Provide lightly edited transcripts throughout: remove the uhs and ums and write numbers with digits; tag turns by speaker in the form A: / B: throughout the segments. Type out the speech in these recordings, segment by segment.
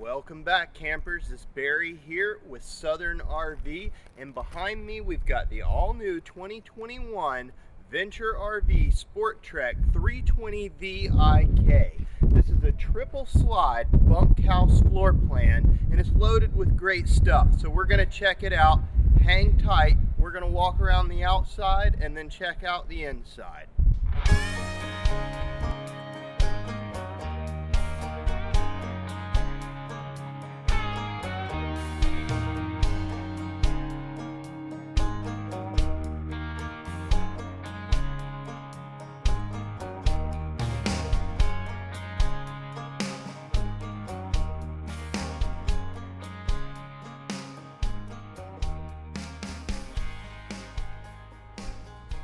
A: Welcome back, campers. This is Barry here with Southern RV, and behind me we've got the all-new 2021 Venture RV Sport Trek 320 VIK. This is a triple slide bunkhouse floor plan, and it's loaded with great stuff. So we're going to check it out. Hang tight. We're going to walk around the outside and then check out the inside.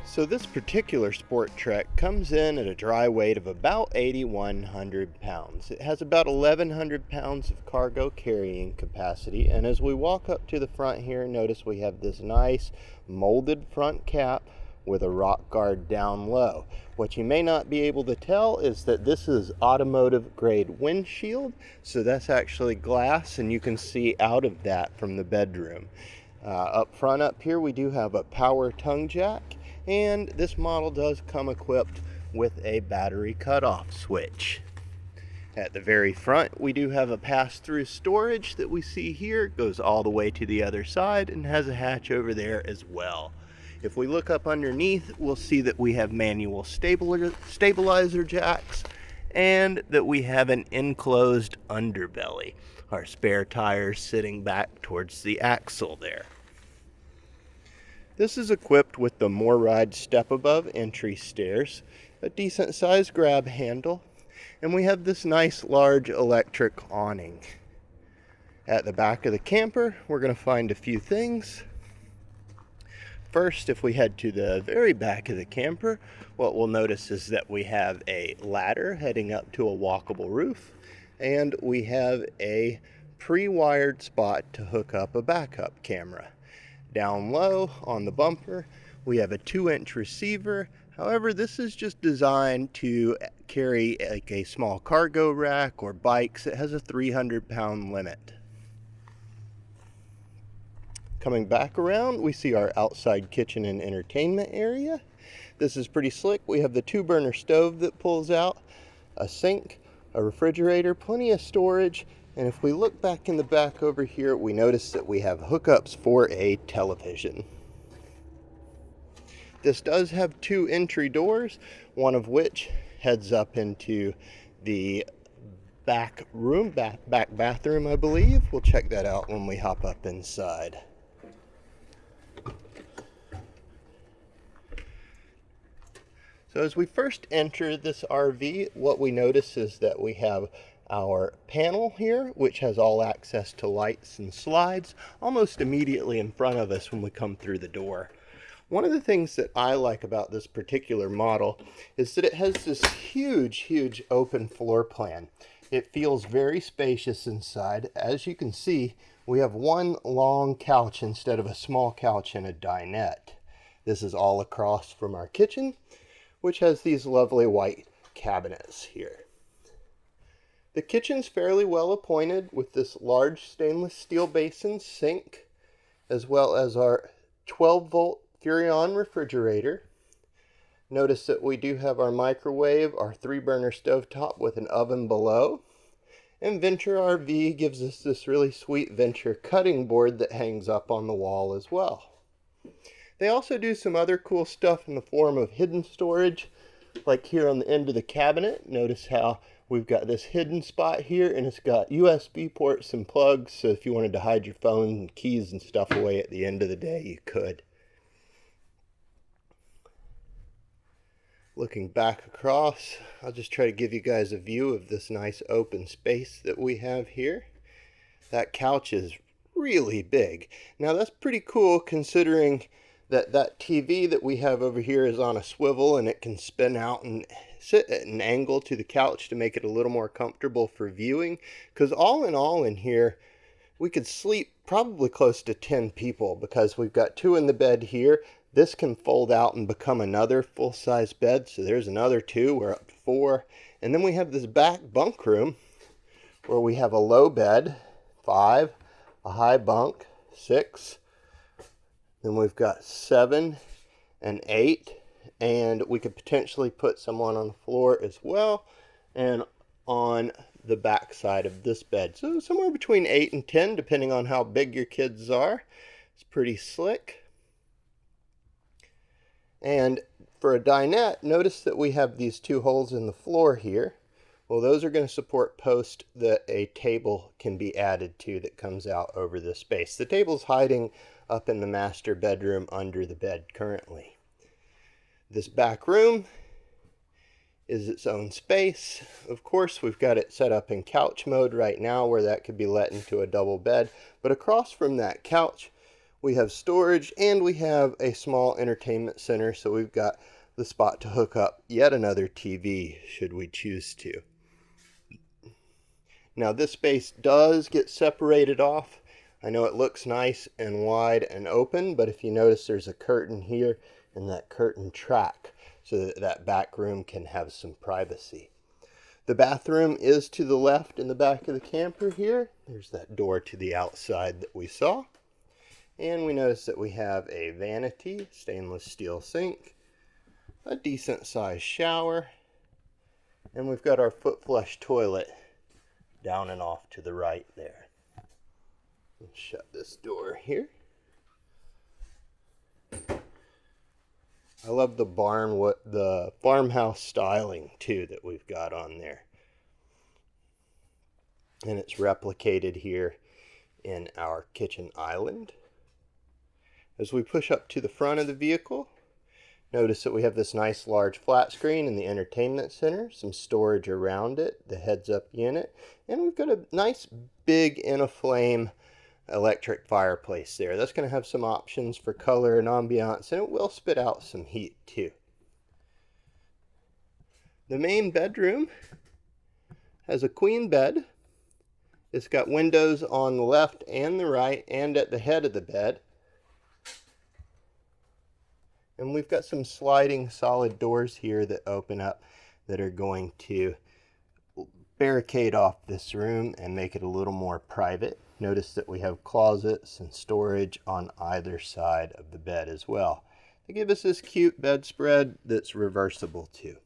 A: So this particular Sport Trek comes in at a dry weight of about 8,100 pounds. It has about 1,100 pounds of cargo carrying capacity, and as we walk up to the front here, notice we have this nice molded front cap with a rock guard down low. What you may not be able to tell is that this is automotive grade windshield, so that's actually glass, and you can see out of that from the bedroom. Up front up here we do have a power tongue jack, and this model does come equipped with a battery cutoff switch. At the very front we do have a pass-through storage that we see here. It goes all the way to the other side and has a hatch over there as well. If we look up underneath, we'll see that we have manual stabilizer jacks and that we have an enclosed underbelly. Our spare tires sitting back towards the axle there. This is equipped with the MORryde step above entry stairs, a decent sized grab handle, and we have this nice large electric awning. At the back of the camper, we're going to find a few things. First, if we head to the very back of the camper, what we'll notice is that we have a ladder heading up to a walkable roof, and we have a pre-wired spot to hook up a backup camera. Down low on the bumper, we have a 2-inch receiver. However, this is just designed to carry like a small cargo rack or bikes. It has a 300-pound limit. Coming back around, we see our outside kitchen and entertainment area. This is pretty slick. We have the 2-burner stove that pulls out, a sink, a refrigerator, plenty of storage. And if we look back in the back over here, we notice that we have hookups for a television. This does have 2 entry doors, one of which heads up into the back room, back bathroom, I believe. We'll check that out when we hop up inside. So as we first enter this RV, what we notice is that we have our panel here, which has all access to lights and slides almost immediately in front of us when we come through the door. One of the things that I like about this particular model is that it has this huge open floor plan. It feels very spacious inside. As you can see, we have one long couch instead of a small couch and a dinette. This is all across from our kitchen, which has these lovely white cabinets here. The kitchen's fairly well appointed with this large stainless steel basin sink, as well as our 12-volt Furrion refrigerator. Notice that we do have our microwave, our 3-burner stovetop with an oven below. And Venture RV gives us this really sweet Venture cutting board that hangs up on the wall as well. They also do some other cool stuff in the form of hidden storage, like here on the end of the cabinet. Notice how we've got this hidden spot here, and it's got USB ports and plugs, so if you wanted to hide your phone and keys and stuff away at the end of the day, you could. Looking back across, I'll just try to give you guys a view of this nice open space that we have here. That couch is really big. Now that's pretty cool considering that TV that we have over here is on a swivel, and it can spin out and sit at an angle to the couch to make it a little more comfortable for viewing. Because all in here, we could sleep probably close to 10 people because we've got 2 in the bed here. This can fold out and become another full-size bed. So there's another 2. We're up to 4. And then we have this back bunk room where we have a low bed, 5, a high bunk, 6, then we've got 7 and 8, and we could potentially put someone on the floor as well, and on the back side of this bed. So somewhere between 8 and 10, depending on how big your kids are. It's pretty slick. And for a dinette, notice that we have these 2 holes in the floor here. Well, those are going to support posts that a table can be added to that comes out over the space. The table's hiding up in the master bedroom under the bed currently. This back room is its own space. Of course, we've got it set up in couch mode right now where that could be let into a double bed. But across from that couch, we have storage and we have a small entertainment center. So we've got the spot to hook up yet another TV should we choose to. Now this space does get separated off. I know it looks nice and wide and open, but if you notice there's a curtain here and that curtain track so that that back room can have some privacy. The bathroom is to the left in the back of the camper here. There's that door to the outside that we saw. And we notice that we have a vanity, stainless steel sink, a decent sized shower, and we've got our foot flush toilet down and off to the right there. Let's shut this door here. I love the farmhouse styling too that we've got on there. And it's replicated here in our kitchen island. As we push up to the front of the vehicle, notice that we have this nice large flat screen in the entertainment center, some storage around it, the heads-up unit, and we've got a nice big in-a-flame electric fireplace there. That's going to have some options for color and ambiance, and it will spit out some heat too. The main bedroom has a queen bed. It's got windows on the left and the right and at the head of the bed. And we've got some sliding solid doors here that open up that are going to barricade off this room and make it a little more private. Notice that we have closets and storage on either side of the bed as well. They give us this cute bedspread that's reversible too.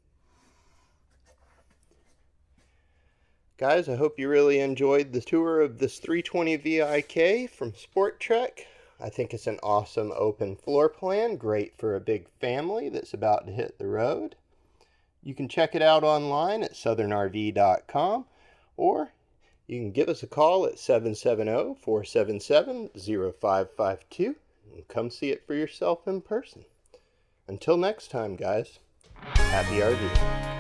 A: Guys, I hope you really enjoyed the tour of this 320 VIK from Sport Trek. I think it's an awesome open floor plan, great for a big family that's about to hit the road. You can check it out online at southernrv.com, or you can give us a call at 770-477-0552 and come see it for yourself in person. Until next time, guys, happy RV.